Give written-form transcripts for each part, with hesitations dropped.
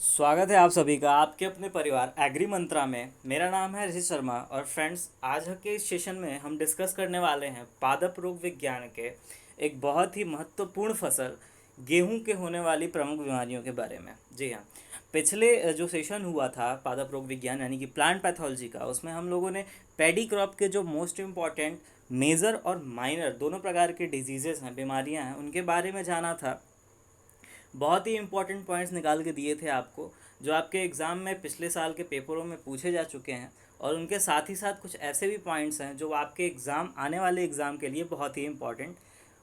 स्वागत है आप सभी का आपके अपने परिवार एग्री मंत्रा में। मेरा नाम है ऋषि शर्मा और फ्रेंड्स, आज के इस सेशन में हम डिस्कस करने वाले हैं पादप रोग विज्ञान के एक बहुत ही महत्वपूर्ण फसल गेहूं के होने वाली प्रमुख बीमारियों के बारे में। जी हाँ, पिछले जो सेशन हुआ था पादप रोग विज्ञान यानी कि प्लांट पैथोलॉजी का, उसमें हम लोगों ने पैडी क्रॉप के जो मोस्ट इम्पॉर्टेंट मेजर और माइनर दोनों प्रकार के डिजीजेस हैं, बीमारियां हैं, उनके बारे में जाना था। बहुत ही इंपॉर्टेंट पॉइंट्स निकाल के दिए थे आपको, जो आपके एग्ज़ाम में पिछले साल के पेपरों में पूछे जा चुके हैं। और उनके साथ ही साथ कुछ ऐसे भी पॉइंट्स हैं जो आपके एग्ज़ाम आने वाले एग्ज़ाम के लिए बहुत ही इंपॉर्टेंट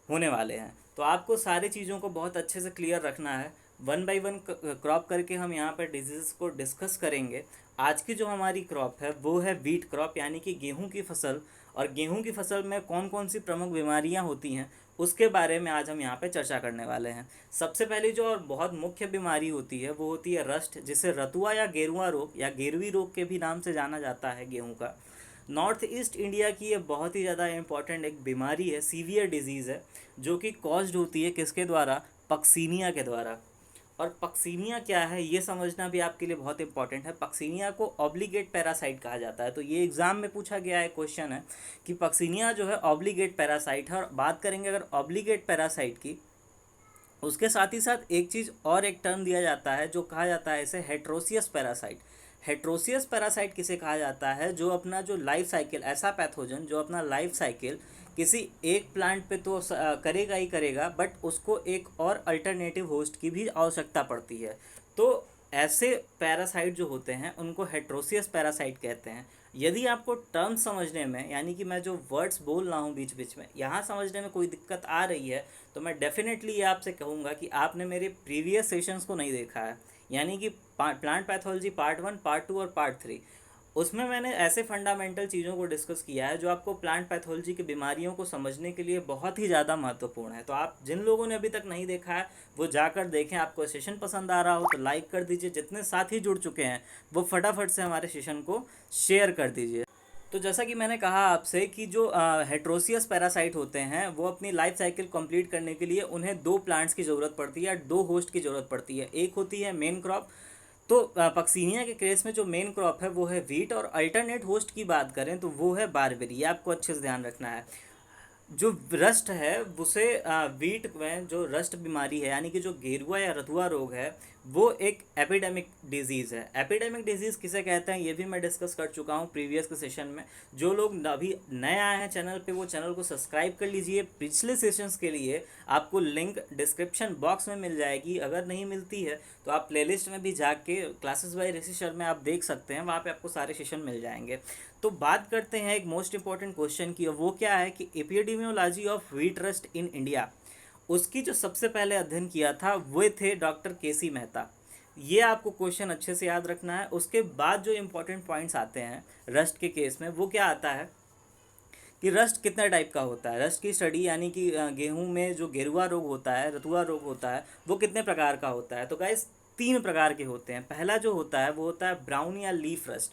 होने वाले हैं। तो आपको सारी चीज़ों को बहुत अच्छे से क्लियर रखना है। वन बाय वन क्रॉप करके हम यहाँ पर डिजीज़ को डिस्कस करेंगे। आज की जो हमारी क्रॉप है वो है वीट क्रॉप यानी कि गेहूं की फसल। और गेहूं की फसल में कौन कौन सी प्रमुख बीमारियां होती हैं उसके बारे में आज हम यहाँ पे चर्चा करने वाले हैं। सबसे पहली जो और बहुत मुख्य बीमारी होती है वो होती है रस्ट, जिसे रतुआ या गेरुआ रोग या गेरवी रोग के भी नाम से जाना जाता है गेहूं का। नॉर्थ ईस्ट इंडिया की ये बहुत ही ज़्यादा इंपॉर्टेंट एक बीमारी है, सीवियर डिजीज़ है, जो कि कॉज्ड होती है किसके द्वारा? पक्सीनिया के द्वारा। और पक्सीनिया क्या है ये समझना भी आपके लिए बहुत इंपॉर्टेंट है। पक्सीनिया को ऑब्लिगेट पैरासाइट कहा जाता है। तो ये एग्जाम में पूछा गया है, क्वेश्चन है कि पक्सीनिया जो है ऑब्लिगेट पैरासाइट है। और बात करेंगे अगर ऑब्लिगेट पैरासाइट की, उसके साथ ही साथ एक चीज़ और एक टर्म दिया जाता है जो कहा जाता है इसे हेट्रोसियस पैरासाइट। हेट्रोसियस पैरासाइट किसे कहा जाता है? जो अपना जो लाइफ साइकिल, ऐसा पैथोजन जो अपना लाइफ साइकिल किसी एक प्लांट पे तो करेगा ही करेगा, बट उसको एक और अल्टरनेटिव होस्ट की भी आवश्यकता पड़ती है। तो ऐसे पैरासाइट जो होते हैं उनको हेट्रोसियस पैरासाइट कहते हैं। यदि आपको टर्म समझने में, यानी कि मैं जो वर्ड्स बोल रहा हूँ बीच बीच में, यहाँ समझने में कोई दिक्कत आ रही है तो मैं डेफिनेटली ये आपसे कहूँगा कि आपने मेरे प्रीवियस सेशंस को नहीं देखा है। यानी कि प्लांट पैथोलॉजी पार्ट 1, पार्ट 2 और पार्ट 3, उसमें मैंने ऐसे फंडामेंटल चीज़ों को डिस्कस किया है जो आपको प्लांट पैथोलॉजी की बीमारियों को समझने के लिए बहुत ही ज़्यादा महत्वपूर्ण है। तो आप जिन लोगों ने अभी तक नहीं देखा है वो जाकर देखें। आपको सेशन पसंद आ रहा हो तो लाइक कर दीजिए। जितने साथी जुड़ चुके हैं वो फटाफट से हमारे सेशन को शेयर कर दीजिए। तो जैसा कि मैंने कहा आपसे कि जो हेट्रोसियस पैरासाइट होते हैं वो अपनी लाइफ साइकिल कंप्लीट करने के लिए उन्हें दो प्लांट्स की ज़रूरत पड़ती है या दो होस्ट की ज़रूरत पड़ती है। एक होती है मेन क्रॉप। तो पक्सीनिया के केस में जो मेन क्रॉप है वो है वीट, और अल्टरनेट होस्ट की बात करें तो वो है बारबेरी। ये आपको अच्छे से ध्यान रखना है। जो रस्ट है उसे वीट में जो रस्ट बीमारी है यानी कि जो गेरुआ या रतुआ रोग है वो एक एपिडेमिक डिजीज़ है। एपिडेमिक डिजीज़ किसे कहते हैं ये भी मैं डिस्कस कर चुका हूँ प्रीवियस के सेशन में। जो लोग अभी नए आए हैं चैनल पे वो चैनल को सब्सक्राइब कर लीजिए। पिछले सेशंस के लिए आपको लिंक डिस्क्रिप्शन बॉक्स में मिल जाएगी। अगर नहीं मिलती है तो आप प्लेलिस्ट में भी जाके क्लासेस बाय ऋषि शर्मा में आप देख सकते हैं, वहाँ पे आपको सारे सेशन मिल जाएंगे। तो बात करते हैं एक मोस्ट इंपॉर्टेंट क्वेश्चन की, और वो क्या है कि epidemiology of wheat rust in India, उसकी जो सबसे पहले अध्ययन किया था वो थे डॉक्टर केसी मेहता। ये आपको क्वेश्चन अच्छे से याद रखना है। उसके बाद जो इंपॉर्टेंट पॉइंट्स आते हैं रस्ट के केस में वो क्या आता है कि रस्ट कितने टाइप का होता है। रस्ट की स्टडी यानी कि गेहूं में जो गेरुआ रोग होता है, रतुआ रोग होता है, वो कितने प्रकार का होता है? तो गाइस तीन प्रकार के होते हैं। पहला जो होता है वो होता है ब्राउन या लीफ रस्ट,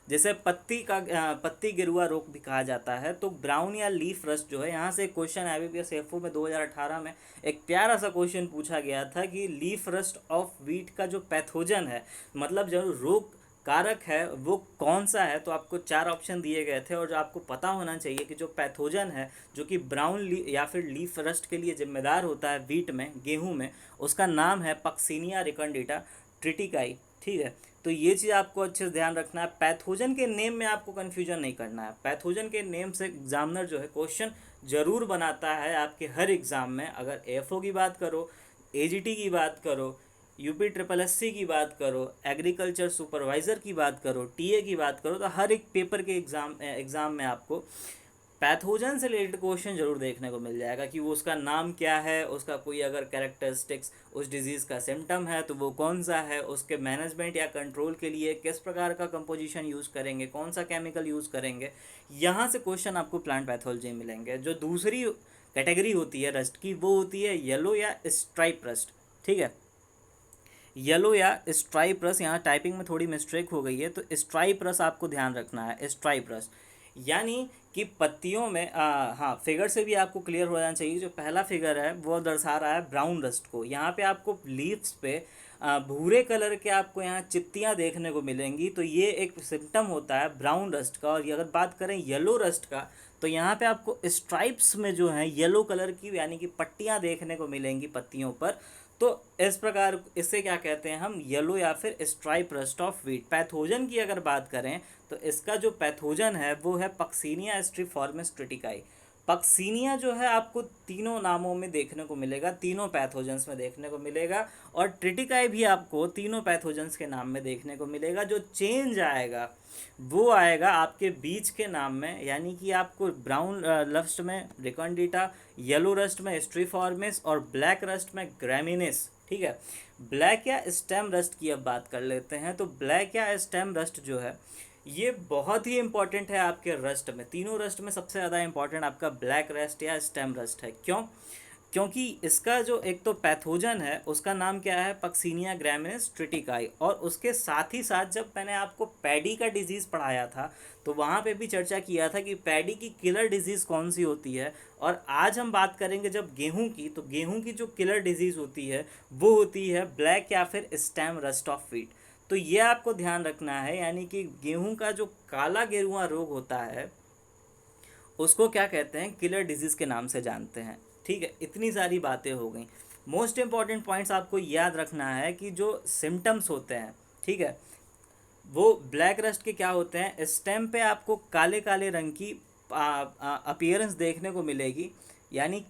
जैसे पत्ती गेरुआ रोग भी कहा जाता है। तो ब्राउन या लीफ रस्ट जो है, यहाँ से एक क्वेश्चन IBPS एफ में 2018 में एक प्यारा सा क्वेश्चन पूछा गया था कि लीफ रस्ट ऑफ वीट का जो पैथोजन है, मतलब जो रोग कारक है वो कौन सा है। तो आपको चार ऑप्शन दिए गए थे और जो आपको पता होना चाहिए कि जो पैथोजन है जो कि ब्राउन या फिर लीफ रस्ट के लिए जिम्मेदार होता है वीट में, गेहूं में, उसका नाम है पक्सीनिया रिकंडिटा ट्रिटिकाई। ठीक है, तो ये चीज़ आपको अच्छे से ध्यान रखना है। पैथोजन के नेम में आपको कन्फ्यूजन नहीं करना है। पैथोजन के नेम से एग्जामिनर जो है क्वेश्चन जरूर बनाता है आपके हर एग्ज़ाम में। अगर AFO की बात करो, AGT की बात करो, UP SSC की बात करो, एग्रीकल्चर सुपरवाइज़र की बात करो, TA की बात करो, तो हर एक पेपर के एग्ज़ाम में आपको पैथोजन से रिलेटेड क्वेश्चन जरूर देखने को मिल जाएगा कि वो उसका नाम क्या है, उसका कोई अगर कैरेक्टरिस्टिक्स, उस डिजीज़ का सिम्टम है तो वो कौन सा है, उसके मैनेजमेंट या कंट्रोल के लिए किस प्रकार का कंपोजिशन यूज़ करेंगे, कौन सा केमिकल यूज़ करेंगे। यहाँ से क्वेश्चन आपको प्लांट पैथोलॉजी में मिलेंगे। जो दूसरी कैटेगरी होती है रस्ट की वो होती है येलो या स्ट्राइप रस्ट। ठीक है, येलो या स्ट्राइप रस, यहाँ टाइपिंग में थोड़ी मिस्टेक हो गई है, तो स्ट्राइप रस आपको ध्यान रखना है। स्ट्राइप रस यानी कि पत्तियों में हाँ, फिगर से भी आपको क्लियर हो जाना चाहिए। जो पहला फिगर है वो दर्शा रहा है ब्राउन रस्ट को। यहाँ पे आपको लीव्स पे भूरे कलर के आपको यहाँ चित्तियाँ देखने को मिलेंगी, तो ये एक सिम्टम होता है ब्राउन रस्ट का। और अगर बात करें येलो रस्ट का, तो यहाँ पे आपको स्ट्राइप्स में जो है येलो कलर की यानी कि पट्टियाँ देखने को मिलेंगी पत्तियों पर। तो इस प्रकार इसे क्या कहते हैं हम, येलो या फिर stripe rust of wheat. Pathogen की अगर बात करें तो इसका जो पैथोजन है वो है पक्सीनिया स्ट्रीफॉर्मिस ट्रिटिकाई। पक्सीनिया जो है आपको तीनों नामों में देखने को मिलेगा, तीनों पैथोजेंस में देखने को मिलेगा। और ट्रिटिकाई भी आपको तीनों पैथोजेंस के नाम में देखने को मिलेगा। जो चेंज आएगा वो आएगा आपके बीच के नाम में, यानी कि आपको ब्राउन रस्ट में रिकॉन्डिटा, येलो रस्ट में स्ट्रीफॉर्मिस और ब्लैक रस्ट में ग्रैमिनिस। ठीक है, ब्लैक या स्टेम रस्ट की अब बात कर लेते हैं। तो ब्लैक या स्टेम रस्ट जो है ये बहुत ही इंपॉर्टेंट है आपके रस्ट में। तीनों रस्ट में सबसे ज़्यादा इंपॉर्टेंट आपका ब्लैक रस्ट या स्टेम रस्ट है। क्यों? क्योंकि इसका जो एक तो पैथोजन है उसका नाम क्या है, पक्सीनिया ग्रैमिनिस ट्रिटिकाई। और उसके साथ ही साथ जब मैंने आपको पैडी का डिजीज़ पढ़ाया था तो वहाँ पे भी चर्चा किया था कि पैडी की किलर डिजीज़ कौन सी होती है। और आज हम बात करेंगे जब गेहूं की, तो गेहूं की जो किलर डिजीज़ होती है वो होती है ब्लैक या फिर स्टेम रस्ट ऑफ व्हीट। तो ये आपको ध्यान रखना है, यानी कि गेहूं का जो काला गेरुआ रोग होता है उसको क्या कहते हैं, किलर डिजीज़ के नाम से जानते हैं। ठीक है, इतनी सारी बातें हो गई। मोस्ट इम्पॉर्टेंट पॉइंट्स आपको याद रखना है कि जो सिम्टम्स होते हैं, ठीक है, वो ब्लैक रस्ट के क्या होते हैं, स्टेम पे आपको काले काले रंग की अपीयरेंस देखने को मिलेगी। यानी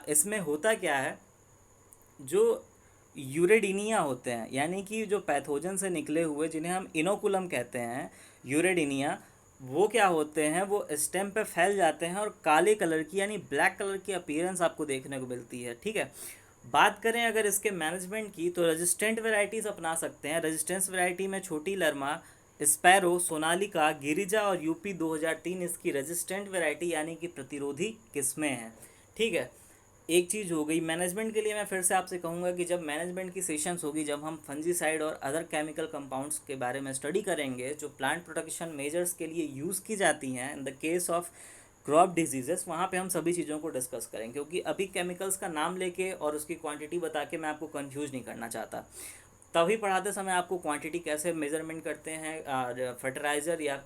इसमें होता क्या है, जो यूरेडिनिया होते हैं यानी कि जो पैथोजन से निकले हुए जिन्हें हम इनोकुलम कहते हैं, यूरेडिनिया, वो क्या होते हैं, वो स्टेम पे फैल जाते हैं और काले कलर की यानी ब्लैक कलर की अपीयरेंस आपको देखने को मिलती है। ठीक है, बात करें अगर इसके मैनेजमेंट की, तो रेजिस्टेंट वेराइटीज़ अपना सकते हैं। रेजिस्टेंस वेराइटी में छोटी लरमा, स्पैरो, सोनालिका, गिरिजा और यूपी 2003 इसकी रेजिस्टेंट वेराइटी यानी कि प्रतिरोधी किस्में हैं। ठीक है, एक चीज़ हो गई। मैनेजमेंट के लिए मैं फिर से आपसे कहूँगा कि जब मैनेजमेंट की सेशंस होगी, जब हम फंजीसाइड और अदर केमिकल कंपाउंड्स के बारे में स्टडी करेंगे जो प्लांट प्रोटेक्शन मेजर्स के लिए यूज़ की जाती हैं in the case of crop diseases, वहाँ पे हम सभी चीज़ों को डिस्कस करेंगे। क्योंकि अभी केमिकल्स का नाम लेके और उसकी क्वांटिटी बता के मैं आपको कंफ्यूज नहीं करना चाहता। तभी पढ़ाते समय आपको क्वांटिटी कैसे मेजरमेंट करते हैं, फर्टिलाइज़र या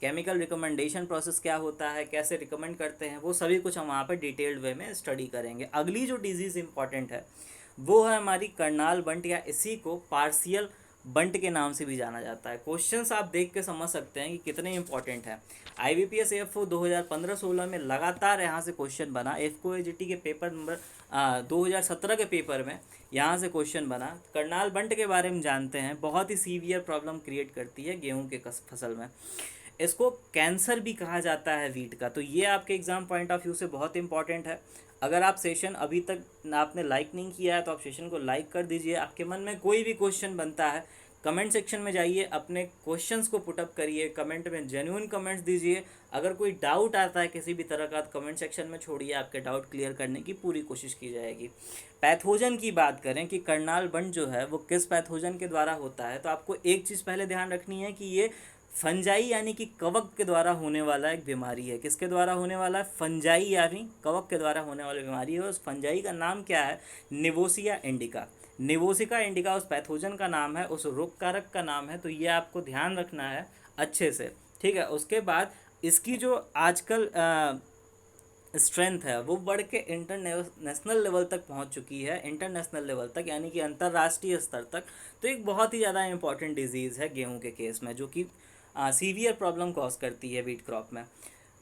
केमिकल रिकमेंडेशन प्रोसेस क्या होता है, कैसे रिकमेंड करते हैं, वो सभी कुछ हम वहाँ पे डिटेल्ड वे में स्टडी करेंगे। अगली जो डिजीज़ इंपॉर्टेंट है वो है हमारी कर्नाल बंट, या इसी को पार्शियल बंट के नाम से भी जाना जाता है। क्वेश्चंस आप देख के समझ सकते हैं कि कितने इंपॉर्टेंट है। IBPS AFO 2015-16 में लगातार यहाँ से क्वेश्चन बना। एफको AGT के पेपर नंबर 2017 के पेपर में यहाँ से क्वेश्चन बना। कर्नाल बंट के बारे में जानते हैं, बहुत ही सीवियर प्रॉब्लम क्रिएट करती है गेहूँ के फसल में। इसको कैंसर भी कहा जाता है वीट का। तो ये आपके एग्ज़ाम पॉइंट ऑफ व्यू से बहुत इंपॉर्टेंट है। अगर आप सेशन अभी तक आपने लाइक नहीं किया है तो आप सेशन को लाइक कर दीजिए। आपके मन में कोई भी क्वेश्चन बनता है, कमेंट सेक्शन में जाइए, अपने क्वेश्चंस को पुटअप करिए, कमेंट में जेन्युइन कमेंट्स दीजिए। अगर कोई डाउट आता है किसी भी तरह का तो कमेंट सेक्शन में छोड़िए, आपके डाउट क्लियर करने की पूरी कोशिश की जाएगी। पैथोजन की बात करें कि कर्नाल बंट जो है वो किस पैथोजन के द्वारा होता है, तो आपको एक चीज़ पहले ध्यान रखनी है कि ये फंजाई यानी कि कवक के द्वारा होने वाला एक बीमारी है। किसके द्वारा होने वाला है? फंजाई यानी कवक के द्वारा होने वाली बीमारी है। उस फंजाई का नाम क्या है? निवोसिया इंडिका। निवोसिका इंडिका उस पैथोजन का नाम है, उस रोग कारक का नाम है। तो ये आपको ध्यान रखना है अच्छे से, ठीक है। उसके बाद इसकी जो आजकल स्ट्रेंथ है वो बढ़ के इंटरनेशनल लेवल तक पहुंच चुकी है, इंटरनेशनल लेवल तक यानी कि अंतर्राष्ट्रीय स्तर तक। तो एक बहुत ही ज़्यादा इंपॉर्टेंट डिजीज़ है गेहूं के केस में, जो कि सीवियर प्रॉब्लम कॉज करती है वीट क्रॉप में,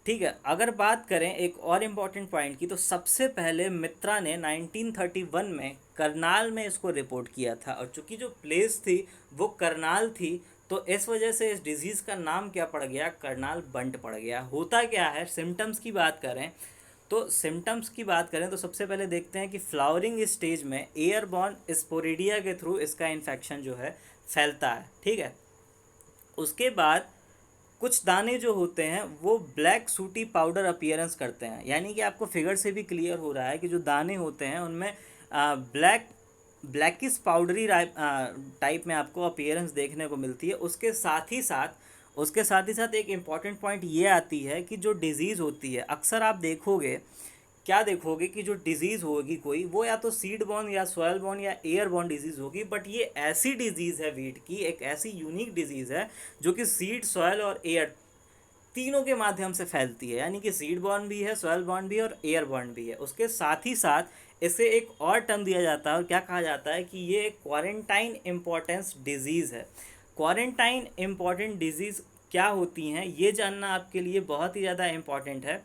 ठीक है। अगर बात करें एक और इम्पॉर्टेंट पॉइंट की, तो सबसे पहले मित्रा ने 1931 में करनाल में इसको रिपोर्ट किया था। और चूँकि जो प्लेस थी वो करनाल थी, तो इस वजह से इस डिज़ीज़ का नाम क्या पड़ गया? कर्नाल बंट पड़ गया। होता क्या है, सिम्टम्स की बात करें तो सबसे पहले देखते हैं कि फ्लावरिंग स्टेज में एयरबॉर्न स्पोरिडिया के थ्रू इसका इन्फेक्शन जो है फैलता है, ठीक है। उसके बाद कुछ दाने जो होते हैं वो ब्लैक सूटी पाउडर अपीयरेंस करते हैं, यानी कि आपको फिगर से भी क्लियर हो रहा है कि जो दाने होते हैं उनमें ब्लैकिश पाउडरी टाइप में आपको अपीयरेंस देखने को मिलती है। उसके साथ ही साथ एक इम्पॉर्टेंट पॉइंट ये आती है कि जो डिज़ीज़ होती है, अक्सर आप देखोगे क्या देखोगे कि जो डिजीज़ होगी कोई, वो या तो सीड बॉर्न या सॉयल बॉर्न या एयर बॉर्न डिजीज़ होगी, बट ये ऐसी डिजीज़ है वीट की, एक ऐसी यूनिक डिजीज़ है जो कि सीड, सॉयल और एयर तीनों के माध्यम से फैलती है। यानी कि सीड बॉर्न भी है, सॉयल बॉर्न भी है और एयर बॉर्न भी है। उसके साथ ही साथ इसे एक और टर्म दिया जाता है, और क्या कहा जाता है कि ये एक क्वारंटाइन इम्पॉर्टेंस डिजीज़ है। क्वारंटाइन इम्पॉर्टेंट डिजीज़ क्या होती हैं, ये जानना आपके लिए बहुत ही ज़्यादा इम्पॉर्टेंट है।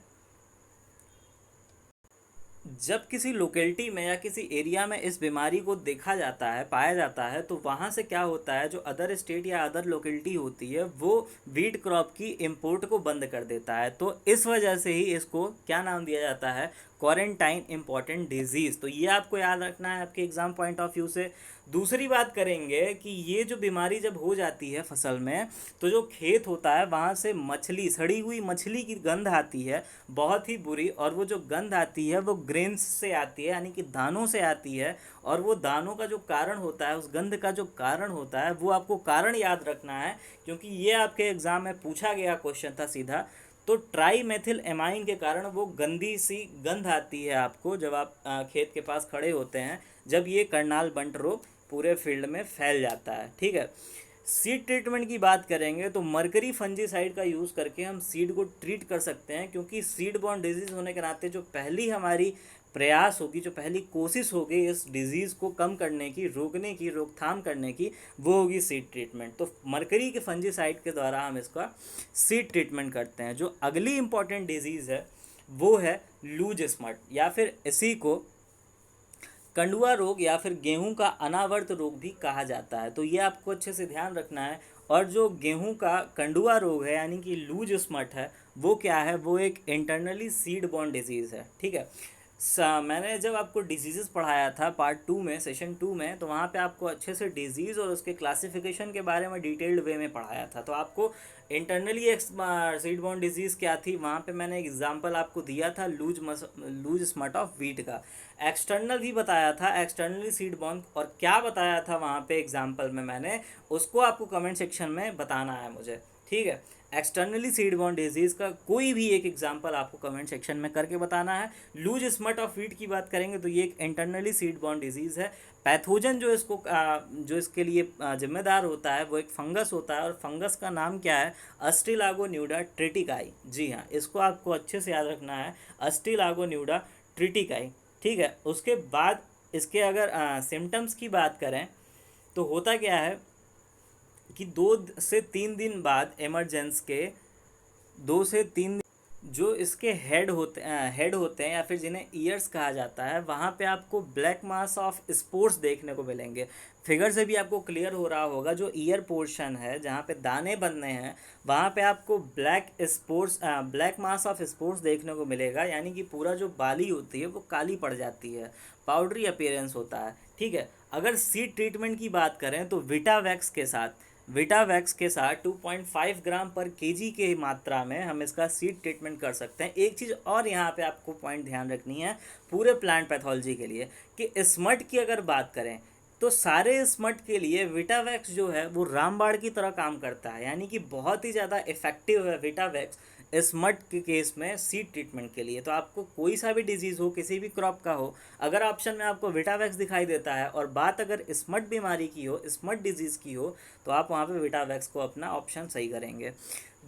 जब किसी लोकेलिटी में या किसी एरिया में इस बीमारी को देखा जाता है, पाया जाता है, तो वहाँ से क्या होता है, जो अदर स्टेट या अदर लोकेलिटी होती है वो वीट क्रॉप की इंपोर्ट को बंद कर देता है। तो इस वजह से ही इसको क्या नाम दिया जाता है, क्वारंटाइन इम्पॉर्टेंट डिजीज़। तो ये आपको याद रखना है आपके एग्ज़ाम पॉइंट ऑफ व्यू से। दूसरी बात करेंगे कि ये जो बीमारी जब हो जाती है फसल में, तो जो खेत होता है वहाँ से मछली, सड़ी हुई मछली की गंध आती है बहुत ही बुरी, और वो जो गंध आती है वो ग्रेन्स से आती है, यानी कि दानों से आती है। और वो दानों का जो कारण होता है, उस गंध का जो कारण होता है, वो आपको कारण याद रखना है, क्योंकि ये आपके एग्ज़ाम में पूछा गया क्वेश्चन था सीधा। तो ट्राई मेथिल एमाइन के कारण वो गंदी सी गंध आती है आपको जब आप खेत के पास खड़े होते हैं, जब ये करनाल बंट रोग पूरे फील्ड में फैल जाता है। ठीक है, सीड ट्रीटमेंट की बात करेंगे तो मरकरी फंजीसाइड का यूज़ करके हम सीड को ट्रीट कर सकते हैं, क्योंकि सीड बॉर्न डिजीज़ होने के नाते जो पहली हमारी प्रयास होगी, जो पहली कोशिश होगी इस डिज़ीज़ को कम करने की, रोकने की, रोकथाम करने की, वो होगी सीड ट्रीटमेंट। तो मरकरी के फंजीसाइड के द्वारा हम इसका सीड ट्रीटमेंट करते हैं। जो अगली इंपॉर्टेंट डिजीज़ है वो है लूज स्मट, या फिर इसी को कंडुआ रोग या फिर गेहूं का अनावर्त रोग भी कहा जाता है। तो ये आपको अच्छे से ध्यान रखना है। और जो गेहूं का कंडुआ रोग है यानी कि लूज स्मट है, वो क्या है, वो एक इंटरनली सीड बॉर्न डिजीज़ है। ठीक है, मैंने जब आपको डिजीज़ पढ़ाया था पार्ट 2 में, सेशन 2 में, तो वहाँ पे आपको अच्छे से डिजीज़ और उसके क्लासिफिकेशन के बारे में डिटेल्ड वे में पढ़ाया था। तो आपको इंटरनली एक सीड बॉर्न डिजीज़ क्या थी, वहाँ पे मैंने एग्जांपल आपको दिया था लूज स्मट ऑफ वीट का। एक्सटर्नल भी बताया था, एक्सटर्नली सीड बॉर्न, और क्या बताया था वहाँ पे एग्जांपल में मैंने, उसको आपको कमेंट सेक्शन में बताना है मुझे। ठीक है, एक्सटर्नली सीड बॉर्न डिजीज़ का कोई भी एक एग्जांपल आपको कमेंट सेक्शन में करके बताना है। लूज स्मट ऑफ वीट की बात करेंगे तो ये एक इंटरनली सीड बॉर्न डिजीज़ है। पैथोजन जो इसको जो इसके लिए जिम्मेदार होता है वो एक फंगस होता है, और फंगस का नाम क्या है, अस्टिलागोन्यूडा ट्रिटिकाई। जी हाँ, इसको आपको अच्छे से याद रखना है, अस्टिलागोन्यूडा ट्रिटिकाई। ठीक है, उसके बाद इसके अगर सिम्टम्स की बात करें तो होता क्या है कि 2 से 3 दिन बाद इमरजेंस के 2 से 3 जो इसके हेड होते हैं या फिर जिन्हें ईयर्स कहा जाता है, वहाँ पे आपको ब्लैक मास ऑफ स्पोर्स देखने को मिलेंगे। फिगर से भी आपको क्लियर हो रहा होगा, जो ईयर पोर्शन है जहाँ पे दाने बनने हैं, वहाँ पे आपको ब्लैक मास ऑफ स्पोर्स देखने को मिलेगा, यानी कि पूरा जो बाली होती है वो काली पड़ जाती है, पाउडरी अपीयरेंस होता है। ठीक है, अगर सीड ट्रीटमेंट की बात करें तो विटावैक्स के साथ 2.5 ग्राम पर केजी के मात्रा में हम इसका सीड ट्रीटमेंट कर सकते हैं। एक चीज़ और यहाँ पे आपको पॉइंट ध्यान रखनी है पूरे प्लांट पैथोलॉजी के लिए, कि स्मट की अगर बात करें तो सारे स्मट के लिए विटावैक्स जो है वो रामबाण की तरह काम करता है, यानी कि बहुत ही ज़्यादा इफेक्टिव है विटावैक्स स्मट के केस में सीड ट्रीटमेंट के लिए। तो आपको कोई सा भी डिजीज़ हो, किसी भी क्रॉप का हो, अगर ऑप्शन में आपको विटावैक्स दिखाई देता है और बात अगर स्मट बीमारी की हो, स्मट डिजीज़ की हो, तो आप वहाँ पे विटावैक्स को अपना ऑप्शन सही करेंगे।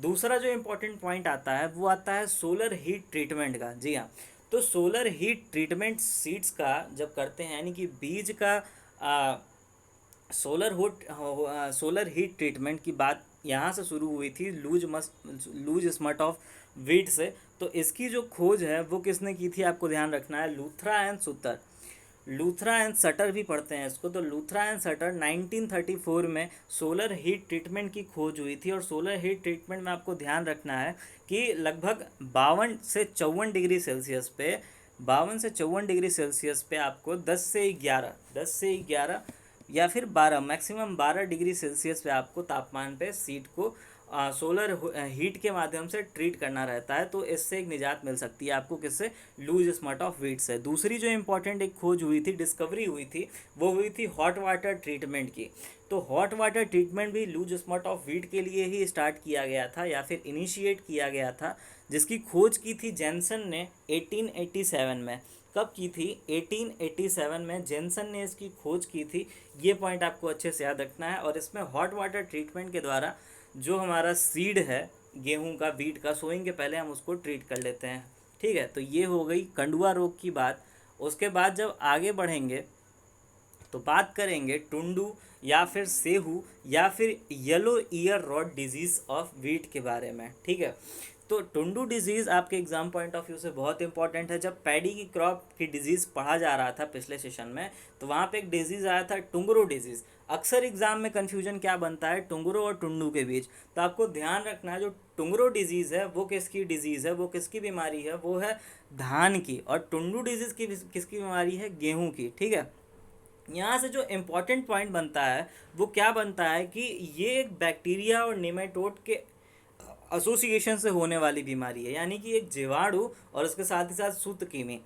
दूसरा जो इम्पोर्टेंट पॉइंट आता है वो आता है सोलर हीट ट्रीटमेंट का। जी हाँ, तो सोलर हीट ट्रीटमेंट सीड्स का जब करते हैं, यानी कि बीज का सोलर हीट ट्रीटमेंट की बात यहाँ से शुरू हुई थी, लूज स्मट ऑफ वीट से। तो इसकी जो खोज है वो किसने की थी, आपको ध्यान रखना है, लूथरा एंड सटर भी पढ़ते हैं इसको। तो लूथरा एंड सटर 1934 में सोलर हीट ट्रीटमेंट की खोज हुई थी। और सोलर हीट ट्रीटमेंट में आपको ध्यान रखना है कि लगभग 52 से 54 डिग्री सेल्सियस पे, 52 से 54 डिग्री सेल्सियस पे आपको 10 से 11 या फिर 12, मैक्सिमम 12 डिग्री सेल्सियस पे आपको तापमान पे सीड को सोलर हीट के माध्यम से ट्रीट करना रहता है, तो इससे एक निजात मिल सकती है आपको, किससे? लूज स्मट ऑफ वीट से। दूसरी जो इंपॉर्टेंट एक खोज हुई थी, डिस्कवरी हुई थी, वो हुई थी हॉट वाटर ट्रीटमेंट की। तो हॉट वाटर ट्रीटमेंट भी लूज स्मट ऑफ वीट के लिए ही स्टार्ट किया गया था या फिर इनिशिएट किया गया था, जिसकी खोज की थी जेनसन ने 1887 में। कब की थी? 1887 में जेनसन ने इसकी खोज की थी। ये पॉइंट आपको अच्छे से याद रखना है। और इसमें हॉट वाटर ट्रीटमेंट के द्वारा जो हमारा सीड है गेहूं का, वीट का, सोइंग के पहले हम उसको ट्रीट कर लेते हैं। ठीक है, तो ये हो गई कंडुआ रोग की बात। उसके बाद जब आगे बढ़ेंगे तो बात करेंगे टुंडू या फिर सेहू या फिर yellow ear rot disease of wheat के बारे में। ठीक है, तो टुंडू डिजीज़ आपके एग्जाम पॉइंट ऑफ व्यू से बहुत इंपॉर्टेंट है। जब पैडी की क्रॉप की डिजीज़ पढ़ा जा रहा था पिछले सेशन में, तो वहाँ पे एक डिजीज़ आया था टुंगरो डिजीज़। अक्सर एग्जाम में कन्फ्यूजन क्या बनता है टुंगरो और टुंडू के बीच, तो आपको ध्यान रखना है जो टुंगरो डिजीज़ है वो किसकी डिजीज़ है, वो किसकी बीमारी है, वो है धान की। और टुंडू डिजीज़ की किसकी बीमारी है? गेहूँ की। ठीक है, यहाँ से जो इम्पॉर्टेंट पॉइंट बनता है वो क्या बनता है कि ये एक बैक्टीरिया और निमेटोड के एसोसिएशन से होने वाली बीमारी है, यानी कि एक जीवाणु और उसके साथ ही साथ सूत्रकृमि।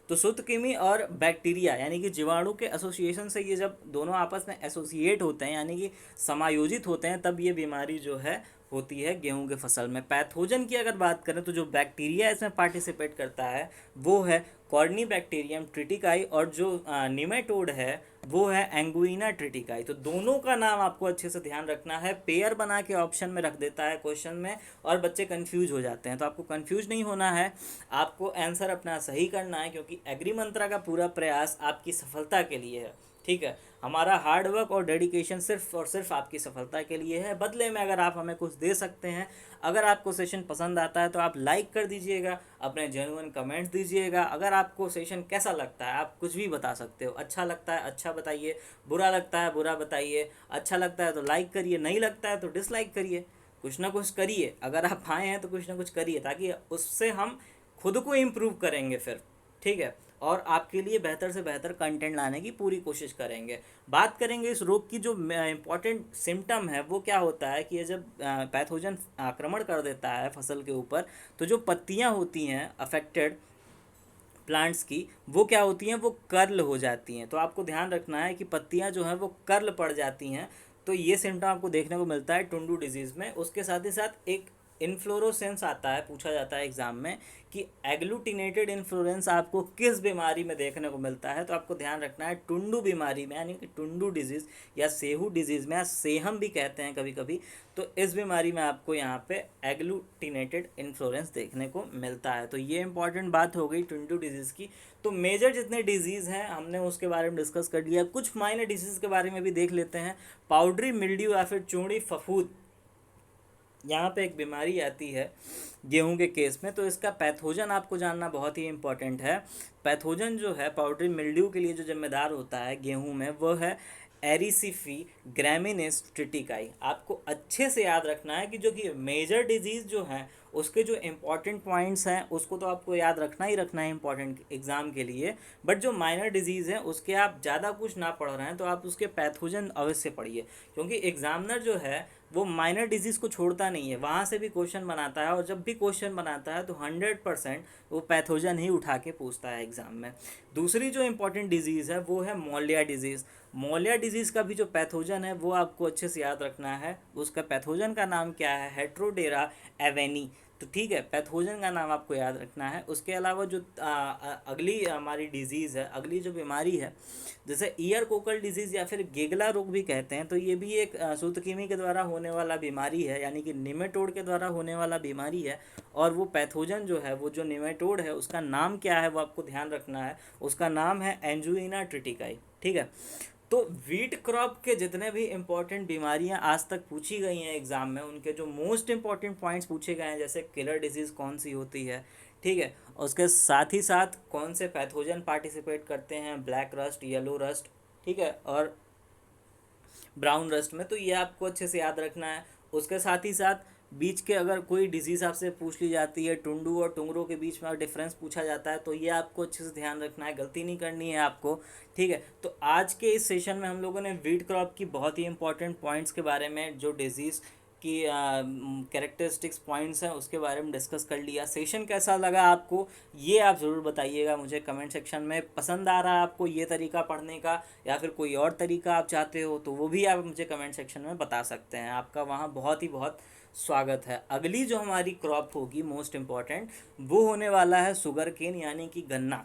तो सूत्रकृमि और बैक्टीरिया यानी कि जीवाणु के एसोसिएशन से ये जब दोनों आपस में एसोसिएट होते हैं यानी कि समायोजित होते हैं, तब ये बीमारी जो है होती है गेहूं के फसल में। पैथोजन की अगर बात करें तो जो बैक्टीरिया इसमें पार्टिसिपेट करता है वो है कॉर्निबैक्टीरियम ट्रिटिकाई, और जो निमेटोड है वो है एंगुइना ट्रिटिकाई। तो दोनों का नाम आपको अच्छे से ध्यान रखना है। पेयर बना के ऑप्शन में रख देता है क्वेश्चन में और बच्चे कंफ्यूज हो जाते हैं, तो आपको कंफ्यूज नहीं होना है, आपको आंसर अपना सही करना है, क्योंकि एग्री मंत्रा का पूरा प्रयास आपकी सफलता के लिए है। ठीक है, हमारा हार्ड वर्क और डेडिकेशन सिर्फ और सिर्फ आपकी सफलता के लिए है। बदले में अगर आप हमें कुछ दे सकते हैं, अगर आपको सेशन पसंद आता है तो आप लाइक कर दीजिएगा, अपने जेन्युइन कमेंट्स दीजिएगा। अगर आपको सेशन कैसा लगता है आप कुछ भी बता सकते हो। अच्छा लगता है अच्छा बताइए, बुरा लगता है बुरा बताइए, अच्छा लगता है तो लाइक करिए, नहीं लगता है तो डिसलाइक करिए। कुछ ना कुछ करिए, अगर आप आए हैं तो कुछ ना कुछ करिए, ताकि उससे हम खुद को इम्प्रूव करेंगे फिर। ठीक है, और आपके लिए बेहतर से बेहतर कंटेंट लाने की पूरी कोशिश करेंगे। बात करेंगे इस रोग की जो इम्पॉर्टेंट सिम्टम है वो क्या होता है कि ये जब पैथोजन आक्रमण कर देता है फसल के ऊपर, तो जो पत्तियां होती हैं अफेक्टेड प्लांट्स की, वो क्या होती हैं? वो कर्ल हो जाती हैं। तो आपको ध्यान रखना है कि पत्तियां जो हैं वो कर्ल पड़ जाती हैं। तो ये सिम्टम आपको देखने को मिलता है टुंडू डिजीज़ में। उसके साथ ही साथ एक इन्फ्लोरोसेंस आता है, पूछा जाता है एग्जाम में कि एग्लूटिनेटेड इन्फ्लोरेंस आपको किस बीमारी में देखने को मिलता है। तो आपको ध्यान रखना है टुंडू बीमारी में, यानी कि टुंडू डिजीज़ या सेहू डिजीज़ में, या सेहम भी कहते हैं कभी कभी, तो इस बीमारी में आपको यहाँ पे एग्लूटिनेटेड इन्फ्लोरेंस देखने को मिलता है। तो ये इंपॉर्टेंट बात हो गई टुंडू डिजीज़ की। तो मेजर जितने डिजीज़ हैं हमने उसके बारे में डिस्कस कर लिया। कुछ माइनर डिजीज़ के बारे में भी देख लेते हैं। पाउडरी मिल्ड्यू या फिर चूड़ी फफूद, यहाँ पे एक बीमारी आती है गेहूं के केस में, तो इसका पैथोजन आपको जानना बहुत ही इंपॉर्टेंट है। पैथोजन जो है पाउडरी मिल्ड्यू के लिए जो जिम्मेदार होता है गेहूं में, वो है एरिसिफी ग्रामिनेस ट्रिटिकाई। आपको अच्छे से याद रखना है कि जो कि मेजर डिजीज़ जो है उसके जो इम्पॉर्टेंट पॉइंट्स हैं उसको तो आपको याद रखना ही रखना है इंपॉर्टेंट एग्जाम के लिए। बट जो माइनर डिजीज़ हैं उसके आप ज़्यादा कुछ ना पढ़ रहे हैं तो आप उसके पैथोजन अवश्य पढ़िए, क्योंकि एग्जामिनर जो है वो माइनर डिजीज़ को छोड़ता नहीं है, वहाँ से भी क्वेश्चन बनाता है। और जब भी क्वेश्चन बनाता है तो 100% वो पैथोजन ही उठा के पूछता है एग्ज़ाम में। दूसरी जो इंपॉर्टेंट डिजीज़ है वो है मोलिया डिजीज़। मोलिया डिजीज़ का भी जो पैथोजन है वो आपको अच्छे से याद रखना है। उसका पैथोजन का नाम क्या है? हेट्रोडेरा एवेनी। तो ठीक है, पैथोजन का नाम आपको याद रखना है। उसके अलावा जो अगली हमारी डिजीज़ है, अगली जो बीमारी है, जैसे ईयर कोकल डिजीज़ या फिर गेगला रोग भी कहते हैं, तो ये भी एक सूत्रकृमि के द्वारा होने वाला बीमारी है, यानी कि निमेटोड के द्वारा होने वाला बीमारी है। और वो पैथोजन जो है, वो जो निमेटोड है उसका नाम क्या है वो आपको ध्यान रखना है। उसका नाम है एंजुइना ट्रिटिकाई। ठीक है, तो वीट क्रॉप के जितने भी इम्पोर्टेंट बीमारियां आज तक पूछी गई हैं एग्ज़ाम में, उनके जो मोस्ट इम्पॉर्टेंट पॉइंट्स पूछे गए हैं, जैसे किलर डिजीज़ कौन सी होती है, ठीक है, उसके साथ ही साथ कौन से पैथोजन पार्टिसिपेट करते हैं ब्लैक रस्ट, येलो रस्ट, ठीक है, और ब्राउन रस्ट में, तो ये आपको अच्छे से याद रखना है। उसके साथ ही साथ बीच के अगर कोई डिजीज़ आपसे पूछ ली जाती है, टुंडू और टुंगरो के बीच में डिफरेंस पूछा जाता है, तो ये आपको अच्छे से ध्यान रखना है, गलती नहीं करनी है आपको। ठीक है, तो आज के इस सेशन में हम लोगों ने वीट क्रॉप की बहुत ही इंपॉर्टेंट पॉइंट्स के बारे में, जो डिजीज़ की कैरेक्टरिस्टिक्स पॉइंट्स हैं उसके बारे में डिस्कस कर लिया। सेशन कैसा लगा आपको ये आप ज़रूर बताइएगा मुझे कमेंट सेक्शन में। पसंद आ रहा है आपको ये तरीका पढ़ने का या फिर कोई और तरीका आप चाहते हो तो वो भी आप मुझे कमेंट सेक्शन में बता सकते हैं। आपका वहाँ बहुत ही बहुत स्वागत है। अगली जो हमारी क्रॉप होगी मोस्ट इम्पॉर्टेंट, वो होने वाला है शुगर केन यानी कि गन्ना।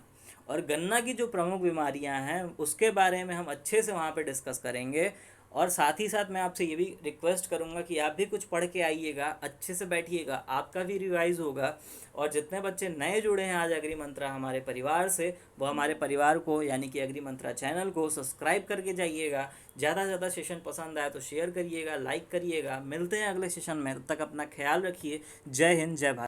और गन्ना की जो प्रमुख बीमारियां हैं उसके बारे में हम अच्छे से वहाँ पे डिस्कस करेंगे। और साथ ही साथ मैं आपसे ये भी रिक्वेस्ट करूँगा कि आप भी कुछ पढ़ के आइएगा, अच्छे से बैठिएगा, आपका भी रिवाइज होगा। और जितने बच्चे नए जुड़े हैं आज एग्री मंत्रा हमारे परिवार से, वो हमारे परिवार को यानी कि एग्री मंत्रा चैनल को सब्सक्राइब करके जाइएगा। ज़्यादा से ज़्यादा सेशन पसंद आए तो शेयर करिएगा, लाइक करिएगा। मिलते हैं अगले सेशन में, तब तक अपना ख्याल रखिए। जय हिंद, जय भारत।